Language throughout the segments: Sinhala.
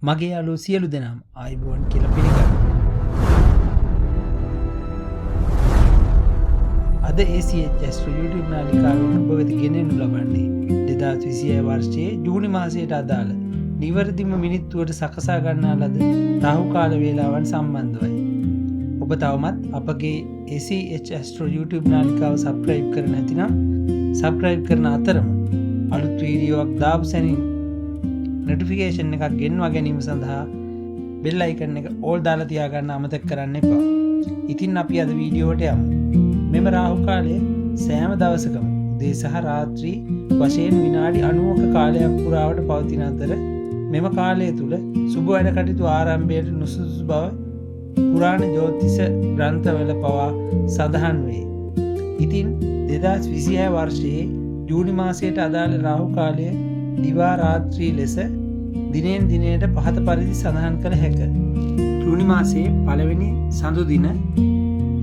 මගේ යාළුවෝ සියලු දෙනාම ආයුබෝවන් කියලා පිළිගන්නවා. අද ACH ඇස්ට්‍රෝ YouTube නාලිකාවෙන් ඔබ වෙත ගෙනෙනු ලබන්නේ 2026 වර්ෂයේ ජූනි මාසයට අදාළ නිවැරදිම මිනිත්තුවට සකසා ගන්නා ලද රාහු කාල වේලාවන් සම්බන්ධවයි. ඔබ තවමත් අපගේ ACH ඇස්ට්‍රෝ YouTube නාලිකාව සබ්ස්ක්‍රයිබ් කර නැතිනම් සබ්ස්ක්‍රයිබ් කරන අතරම අලුත් වීඩියෝවක් දාපු සැනින් නොටිෆිකේෂන් එකක් ගෙන්වා ගැනීම සඳහා බෙල් අයිකන් එක ඕල් දාලා තියාගන්න අමතක කරන්න එපා. ඉතින් අපි අද වීඩියෝවට යමු. මෙම රාහු කාලය සෑම දවසකම උදේ සහ රාත්‍රී වශයෙන් විනාඩි 90ක කාලයක් පුරාවට පවතින අතර මෙම කාලය තුල සුබ වැඩ කටයුතු ආරම්භයට නුසුදුසු බව පුරාණ ජ්‍යොතිෂ ග්‍රන්ථවල පවා සඳහන් වේ. ඉතින් 2026 වර්ෂයේ ජූනි මාසයට අදාළ රාහු කාලය දිවා රාත්‍රී ලෙස දිනෙන් දිනයට පහත පරිදි සඳහන් කළ හැක. ජූනි මාසයේ පළවෙනි සඳු දින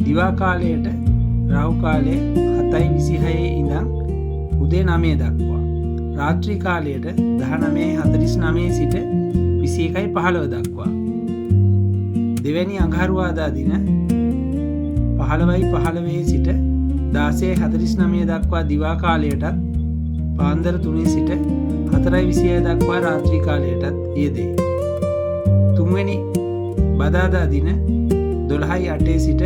දිවා කාලයට රාහු කාලය 7:26 ඉඳන් උදේ 9 දක්වා, රාත්‍රී කාලයට 19:49 සිට 21:15 දක්වා, දෙවැනි අඟහරුවාදා දින 15:15 සිට 16:49 දක්වා දිවා කාලයටත් පාන්දර 3 සිට 4:26 දක්වා රාත්‍රී කාලයටත් යෙදේ. තුන්වෙනි බදාදා දින 12:08 සිට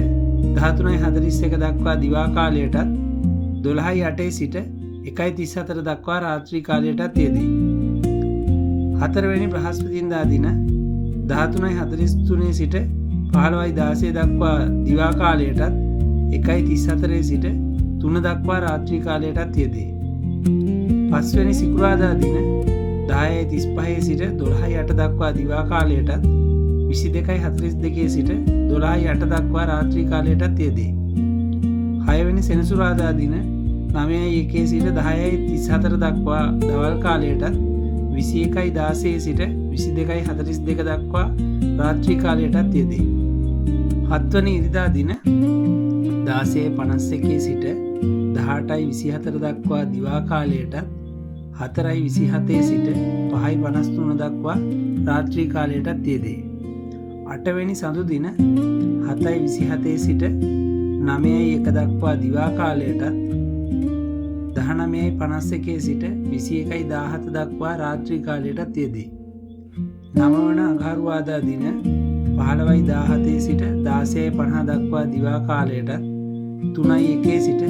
13:41 දක්වා දිවා කාලයටත් 12:08 සිට 1:34 දක්වා රාත්‍රී කාලයටත් යෙදේ. හතරවෙනි බ්‍රහස්පතින්දා දින 13:43 සිට 15:16 දක්වා දිවා කාලයටත් 1:34 සිට 3 දක්වා රාත්‍රී කාලයටත් යෙදේ. පස්වෙනි සිකුරාදා දින 10:35 සිට 12:08 දක්වා දිවා කාලයටත් 22:42 සිට 12:08 දක්වා රාත්‍රී කාලයටත් යෙදේ. හයවෙනි සෙනසුරාදා දින 9:01 සිට 10:34 දක්වා දවල් කාලයටත් 21:16 සිට 22:42 දක්වා රාත්‍රී කාලයටත් යෙදේ. හත්වැනි ඉරිදා දින 16:51 සිට 18:24 දක්වා දිවා කාලයටත් 4:27 සිට 5:53 දක්වා රාත්‍රී කාලයටත් යෙදේ. අටවෙනි සඳු දින 7:27 සිට 9:01 දක්වා දිවා කාලයටත් 19:51 සිට 21:17 දක්වා රාත්‍රී කාලයටත් යෙදේ. නවවන අඟහරුවාදා දින 15:17 සිට 16:50 දක්වා දිවා කාලයටත් 3:01 සිට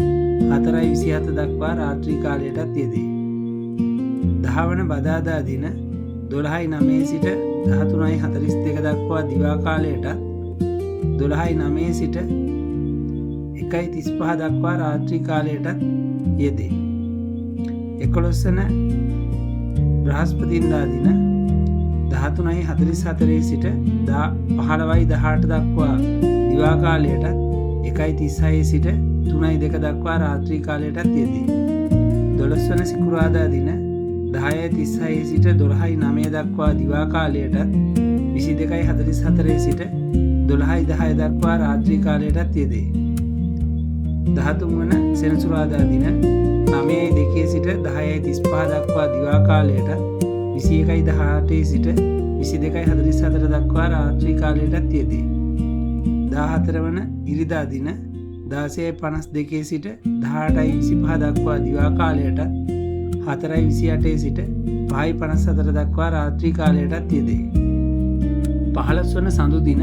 4:27 දක්වා රාත්‍රී කාලයටත් යෙදේ. දහවන බදාදා දින 12:09 සිට 13:42 දක්වා දිවා කාලයටත් 12:09 සිට 1:35 දක්වා රාත්‍රී කාලයටත් යෙදේ. 11වන බ්‍රහස්පතින්දා දින 13:44 සිට 15:18 දක්වා දිවා කාලයටත් 1:36 සිට 3:02 දක්වා රාත්‍රී කාලයටත් යෙදේ. 12වන සිකුරාදා දින 10:36 සිට 12:09 දක්වා දිවා කාලයටත් 22:44 සිට 12:10 දක්වා රාත්‍රී කාලයටත් යෙදේ. 13වන සෙනසුරාදා දින 9:02 සිට 10:35 දක්වා දිවා කාලයටත් 21:18 සිට 22:44 දක්වා රාත්‍රී කාලයටත් යෙදේ. 14 වන ඉරිදා දින 16:52 සිට 18:25 දක්වා දිවා කාලයටත් 4:28 සිට 5:54 දක්වා රාත්‍රී කාලයටත් යෙදේ. 15 වන සඳු දින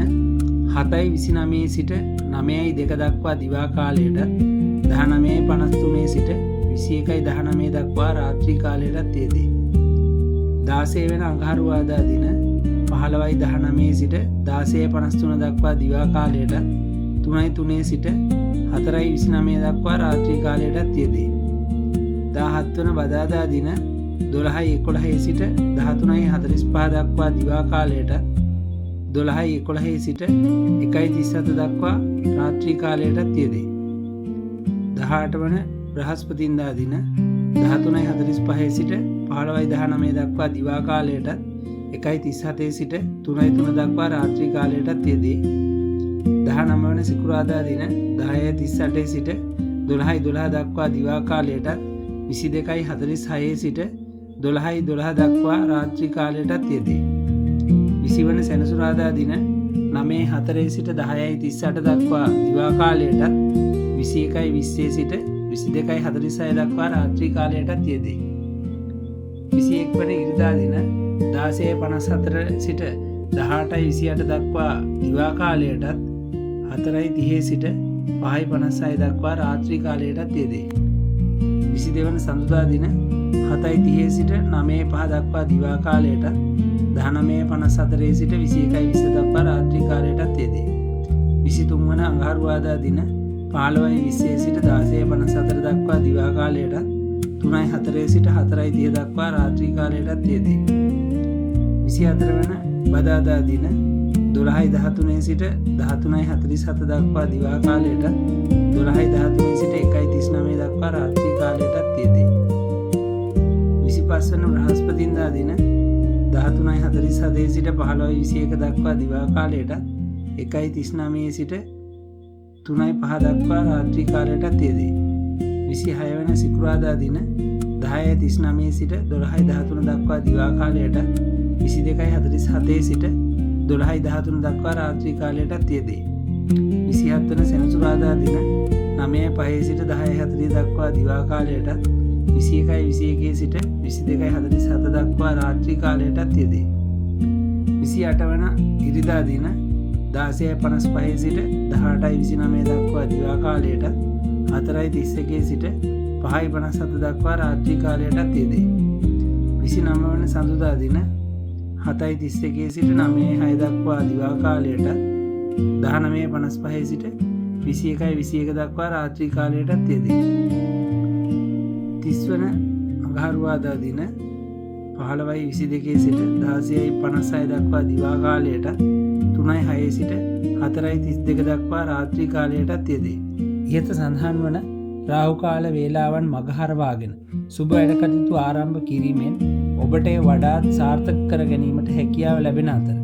7:29 සිට 9:02 දක්වා දිවා කාලයටත් 19:53 සිට 21:19 දක්වා රාත්‍රී කාලයටත් යෙදේ. 16 වෙනි අඟහරුවාදා දින 15:19 සිට 16:53 දක්වා දිවා කාලයටත් 3:03 සිට 4:29 දක්වා රාත්‍රී කාලයටත් යෙදේ. 17 වන බදාදා දින 12:11 සිට 13:45 දක්වා දිවා කාලයටත් 12:11 සිට 1:37 දක්වා රාත්‍රී කාලයටත් යෙදේ. 18 වන බ්‍රහස්පතින්දා දින 13:45 සිට 15:19 දක්වා දිවා කාලයටත් 1:37 සිට 3:03 දක්වා රාත්‍රී කාලයටත් යෙදේ. 19 වන සිකුරාදා දින 10:38 සිට 12:12 දක්වා දිවා කාලයටත් 22:46 සිට 12:12 දක්වා රාත්‍රී කාලයටත් යෙදේ. 20 වන සෙනසුරාදා දින 9:04 සිට 10:38 දක්වා දිවා කාලයටත් 21:20 සිට 22:46 දක්වා රාත්‍රී කාලයටත් යෙදේ. 21 වන ඉරිදා දින 16:54 සිට 18:28 දක්වා දිවා කාලයටත් 4:30 සිට 5:56 දක්වා රාත්‍රී කාලයටත් යෙදේ. 22 වන සඳුදා දින 7:30 සිට 9:05 දක්වා දිවා කාලයටත් 19:54 සිට 21:20 දක්වා රාත්‍රී කාලයටත් යෙදේ. 23 වන අඟහරුවාදා දින 15:20 සිට 16:54 දක්වා දිවා කාලයටත් 3:04 සිට 4:30 දක්වා රාත්‍රී කාලයටත් යෙදේ. 24 වන බදාදා දින 12:13 සිට 13:47 දක්වා දිවා කාලයටත් 12:13 සිට 1:39 දක්වා රාත්‍රී කාලයටත් යෙදේ. 25 වන බ්‍රහස්පතින්දා දින 13:47 සිට 15:21 දක්වා දිවා කාලයටත් 1:39 සිට 3:05 දක්වා රාත්‍රී කාලයටත් යෙදේ. 26 වන සිකුරාදා දින 10:39 සිට 12:13 දක්වා දිවා කාලයටත් 22:47 සිට 12:13 දක්වා රාත්‍රී කාලයටත් යෙදේ. 27 වන සෙනසුරාදා දින 9:05 සිට 10:40 දක්වා දිවා කාලයටත් 21:21 සිට 22:47 දක්වා රාත්‍රී කාලයටත් යෙදේ. 28 වන ඉරිදා දින 16:55 සිට 18:29 දක්වා දිවා කාලයටත් 4:31 සිට 5:57 දක්වා රාත්‍රී කාලයටත් යෙදේ. 29 වන සඳුදා දින 7:31 සිට 9:06 දක්වා දිවා කාලයටත් 19:55 සිට 21:21 දක්වා රාත්‍රී කාලයටත් යෙදේ. 30 වන අඟහරුවාදා දින 15:22 සිට 16:56 දක්වා දිවා කාලයටත් 3:06 සිට 4:32 දක්වා රාත්‍රී කාලයටත් යෙදේ. ඉහත සඳහන් වන රාහු කාල වේලාවන් මගහරවාගෙන සුබ වැඩ කටයුතු ආරම්භ කිරීමෙන් ඔබට වඩාත් සාර්ථක කර ගැනීමට හැකියාව ලැබෙන අතර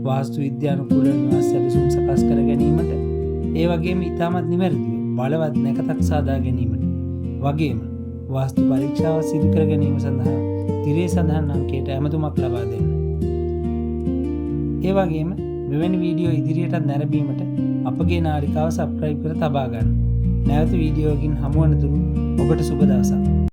වාස්තු විද්‍යානුකූල නිවාස සැලසුම් සකස් කර ගැනීමට ඒ වගේම ඉතාමත් නිවැරදිව බලවත් නැකතක් සාදා ගැනීමට වගේම වාස්තු පරීක්ෂාව සිදු කර ගැනීම සඳහා තිරේ සඳහන් අංකයට ඇමතුමක් ලබා දෙන්න. ඒ වගේම මෙවැනි වීඩියෝ ඉදිරියටත් නැරඹීමට අපගේ නාලිකාව සබ්ස්ක්‍රයිබ් කර තබා ගන්න. නැවත වීඩියෝකින් හමුවන තුරු ඔබට සුබ දවසක්.